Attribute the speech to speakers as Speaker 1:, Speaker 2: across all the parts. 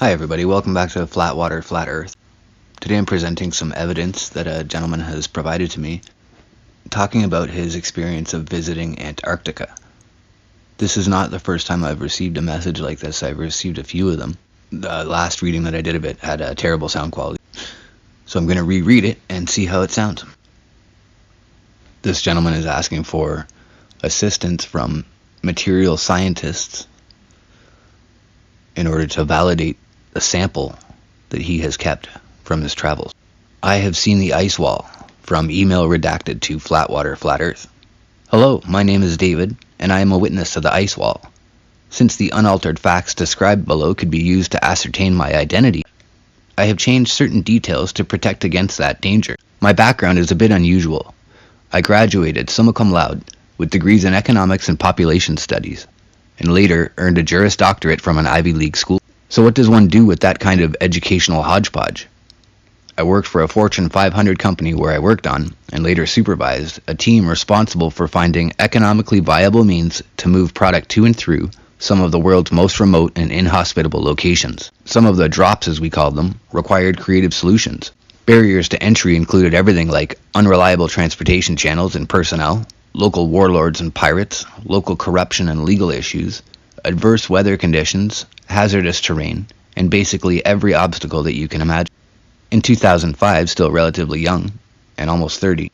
Speaker 1: Hi everybody, welcome back to FlatWaterFlatEarth. Today I'm presenting some evidence that a gentleman has provided to me, talking about his experience of visiting Antarctica. This is not the first time I've received a message like this. I've received a few of them. The last reading that I did of it had a terrible sound quality, so I'm going to reread it and see how it sounds. This gentleman is asking for assistance from material scientists in order to validate the sample that he has kept from his travels. I have seen the ice wall. From email redacted to FlatWaterFlatEarth. Hello, my name is David, and I am a witness to the ice wall. Since the unaltered facts described below could be used to ascertain my identity, I have changed certain details to protect against that danger. My background is a bit unusual. I graduated summa cum laude with degrees in economics and population studies, and later earned a Juris Doctorate from an Ivy League school. So what does one do with that kind of educational hodgepodge? I worked for a Fortune 500 company where I worked on, and later supervised, a team responsible for finding economically viable means to move product to and through some of the world's most remote and inhospitable locations. Some of the drops, as we called them, required creative solutions. Barriers to entry included everything like unreliable transportation channels and personnel, local warlords and pirates, local corruption and legal issues, adverse weather conditions, hazardous terrain, and basically every obstacle that you can imagine. In 2005, still relatively young, and almost 30,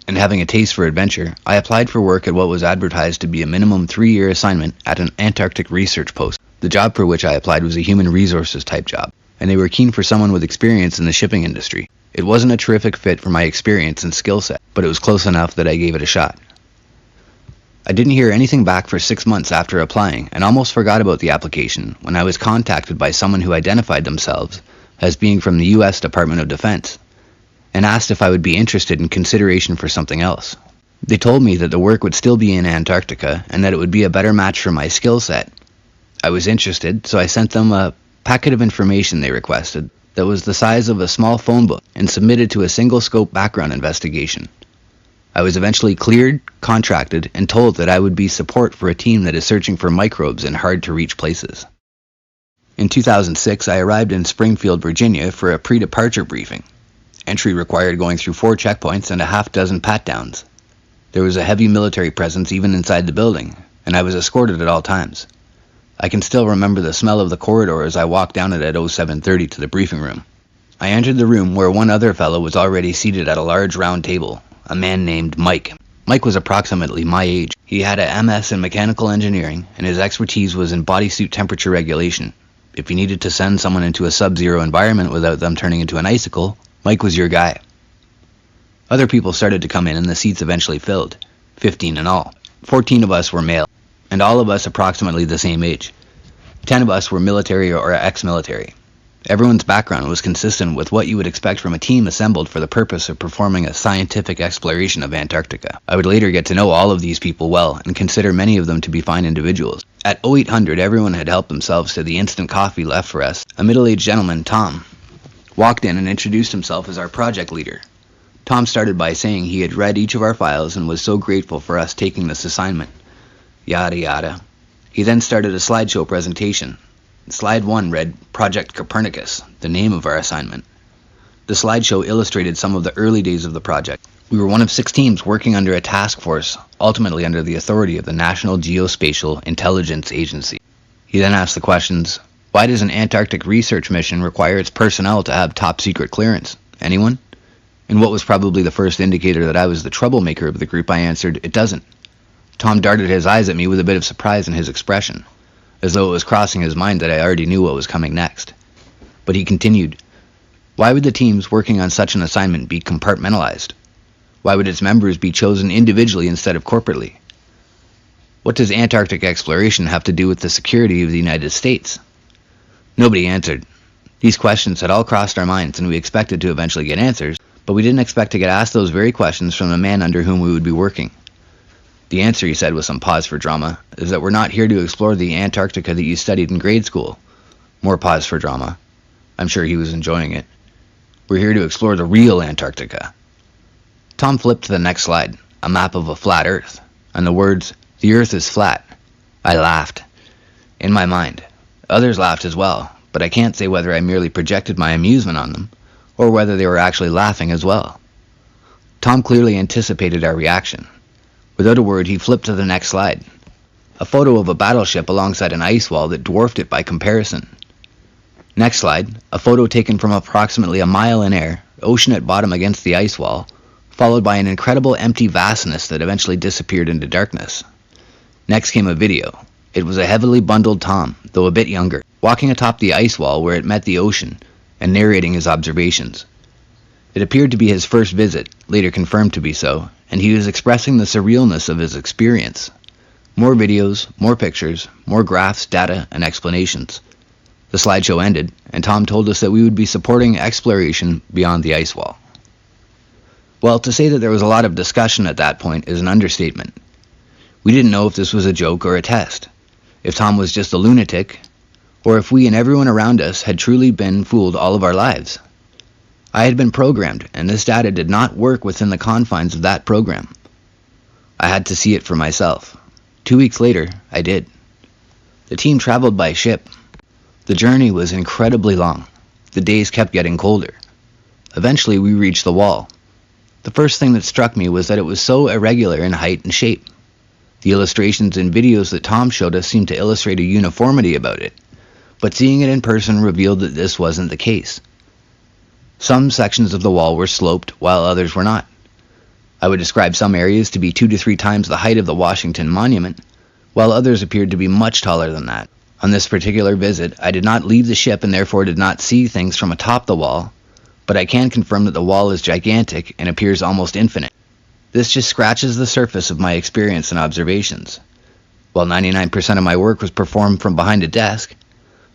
Speaker 1: and having a taste for adventure, I applied for work at what was advertised to be a minimum 3-year assignment at an Antarctic research post. The job for which I applied was a human resources type job, and they were keen for someone with experience in the shipping industry. It wasn't a terrific fit for my experience and skill set, but it was close enough that I gave it a shot. I didn't hear anything back for 6 months after applying, and almost forgot about the application when I was contacted by someone who identified themselves as being from the U.S. Department of Defense, and asked if I would be interested in consideration for something else. They told me that the work would still be in Antarctica, and that it would be a better match for my skill set. I was interested, so I sent them a packet of information they requested that was the size of a small phone book and submitted to a single-scope background investigation. I was eventually cleared, contracted, and told that I would be support for a team that is searching for microbes in hard-to-reach places. In 2006, I arrived in Springfield, Virginia for a pre-departure briefing. Entry required going through 4 checkpoints and a half-dozen pat-downs. There was a heavy military presence even inside the building, and I was escorted at all times. I can still remember the smell of the corridor as I walked down it at 07:30 to the briefing room. I entered the room where one other fellow was already seated at a large round table, a man named Mike. Mike was approximately my age. He had a MS in mechanical engineering, and his expertise was in bodysuit temperature regulation. If you needed to send someone into a sub-zero environment without them turning into an icicle, Mike was your guy. Other people started to come in and the seats eventually filled, 15 in all. 14 of us were male, and all of us approximately the same age. 10 of us were military or ex-military. Everyone's background was consistent with what you would expect from a team assembled for the purpose of performing a scientific exploration of Antarctica. I would later get to know all of these people well and consider many of them to be fine individuals. At 0800, everyone had helped themselves to the instant coffee left for us. A middle-aged gentleman, Tom, walked in and introduced himself as our project leader. Tom started by saying he had read each of our files and was so grateful for us taking this assignment. Yada yada. He then started a slideshow presentation. Slide 1 read Project Copernicus, the name of our assignment. The slideshow illustrated some of the early days of the project. We were one of 6 teams working under a task force, ultimately under the authority of the National Geospatial Intelligence Agency. He then asked the questions, why does an Antarctic research mission require its personnel to have top secret clearance? Anyone? In what was probably the first indicator that I was the troublemaker of the group, I answered, it doesn't. Tom darted his eyes at me with a bit of surprise in his expression, as though it was crossing his mind that I already knew what was coming next. But he continued, why would the teams working on such an assignment be compartmentalized? Why would its members be chosen individually instead of corporately? What does Antarctic exploration have to do with the security of the United States? Nobody answered. These questions had all crossed our minds, and we expected to eventually get answers, but we didn't expect to get asked those very questions from the man under whom we would be working. The answer, he said with some pause for drama, is that we're not here to explore the Antarctica that you studied in grade school. More pause for drama. I'm sure he was enjoying it. We're here to explore the real Antarctica. Tom flipped to the next slide, a map of a flat Earth, and the words, the Earth is flat. I laughed. In my mind. Others laughed as well, but I can't say whether I merely projected my amusement on them, or whether they were actually laughing as well. Tom clearly anticipated our reaction. Without a word, he flipped to the next slide. A photo of a battleship alongside an ice wall that dwarfed it by comparison. Next slide, a photo taken from approximately a mile in air, ocean at bottom against the ice wall, followed by an incredible empty vastness that eventually disappeared into darkness. Next came a video. It was a heavily bundled Tom, though a bit younger, walking atop the ice wall where it met the ocean, and narrating his observations. It appeared to be his first visit, later confirmed to be so, and he was expressing the surrealness of his experience. More videos, more pictures, more graphs, data, and explanations. The slideshow ended, and Tom told us that we would be supporting exploration beyond the ice wall. Well, to say that there was a lot of discussion at that point is an understatement. We didn't know if this was a joke or a test, if Tom was just a lunatic, or if we and everyone around us had truly been fooled all of our lives. I had been programmed, and this data did not work within the confines of that program. I had to see it for myself. 2 weeks later, I did. The team traveled by ship. The journey was incredibly long. The days kept getting colder. Eventually, we reached the wall. The first thing that struck me was that it was so irregular in height and shape. The illustrations and videos that Tom showed us seemed to illustrate a uniformity about it, but seeing it in person revealed that this wasn't the case. Some sections of the wall were sloped, while others were not. I would describe some areas to be 2 to 3 times the height of the Washington Monument, while others appeared to be much taller than that. On this particular visit, I did not leave the ship and therefore did not see things from atop the wall, but I can confirm that the wall is gigantic and appears almost infinite. This just scratches the surface of my experience and observations. While 99% of my work was performed from behind a desk,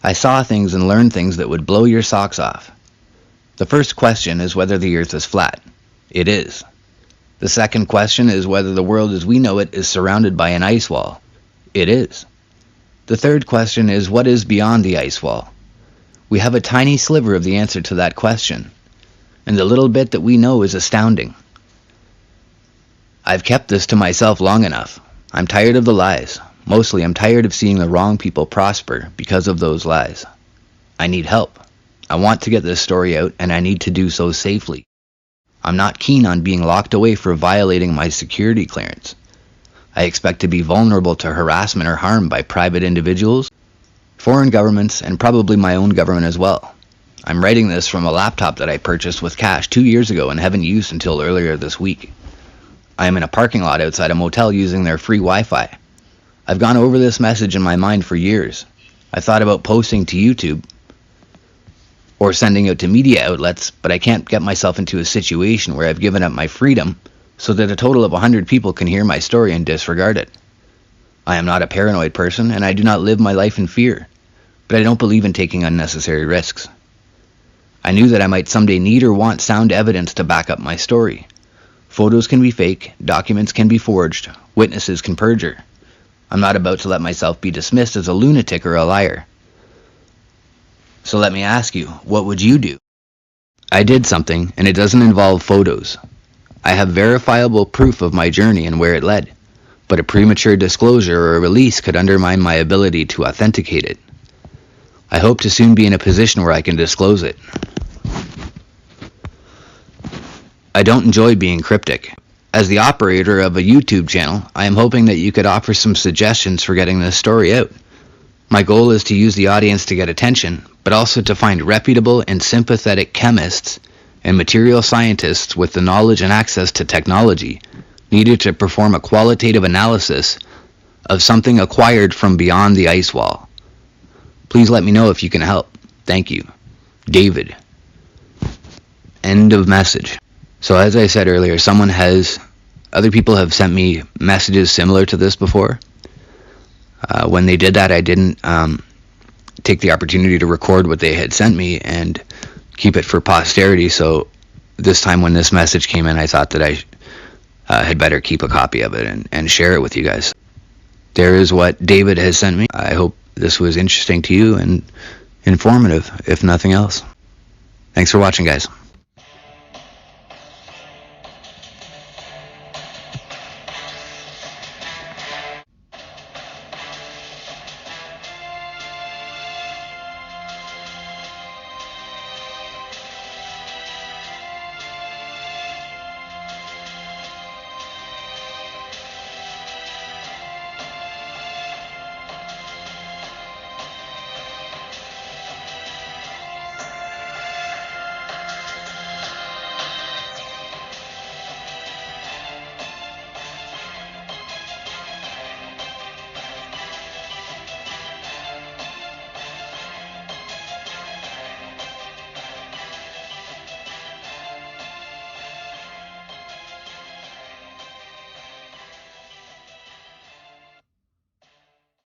Speaker 1: I saw things and learned things that would blow your socks off. The first question is whether the Earth is flat. It is. The second question is whether the world as we know it is surrounded by an ice wall. It is. The third question is what is beyond the ice wall? We have a tiny sliver of the answer to that question, and the little bit that we know is astounding. I've kept this to myself long enough. I'm tired of the lies. Mostly I'm tired of seeing the wrong people prosper because of those lies. I need help. I want to get this story out, and I need to do so safely. I'm not keen on being locked away for violating my security clearance. I expect to be vulnerable to harassment or harm by private individuals, foreign governments, and probably my own government as well. I'm writing this from a laptop that I purchased with cash 2 years ago and haven't used until earlier this week. I am in a parking lot outside a motel using their free Wi-Fi. I've gone over this message in my mind for years. I thought about posting to YouTube or sending it to media outlets, but I can't get myself into a situation where I've given up my freedom so that a total of 100 people can hear my story and disregard it. I am not a paranoid person, and I do not live my life in fear, but I don't believe in taking unnecessary risks. I knew that I might someday need or want sound evidence to back up my story. Photos can be fake, documents can be forged, witnesses can perjure. I'm not about to let myself be dismissed as a lunatic or a liar. So let me ask you, what would you do? I did something, and it doesn't involve photos. I have verifiable proof of my journey and where it led, but a premature disclosure or a release could undermine my ability to authenticate it. I hope to soon be in a position where I can disclose it. I don't enjoy being cryptic. As the operator of a YouTube channel, I am hoping that you could offer some suggestions for getting this story out. My goal is to use the audience to get attention, but also to find reputable and sympathetic chemists and material scientists with the knowledge and access to technology needed to perform a qualitative analysis of something acquired from beyond the ice wall. Please let me know if you can help. Thank you. David. End of message. So as I said earlier, other people have sent me messages similar to this before. When they did that, I didn't take the opportunity to record what they had sent me and keep it for posterity. So this time when this message came in, I thought that I had better keep a copy of it and share it with you guys. There is what David has sent me. I hope this was interesting to you and informative, if nothing else. Thanks for watching, guys.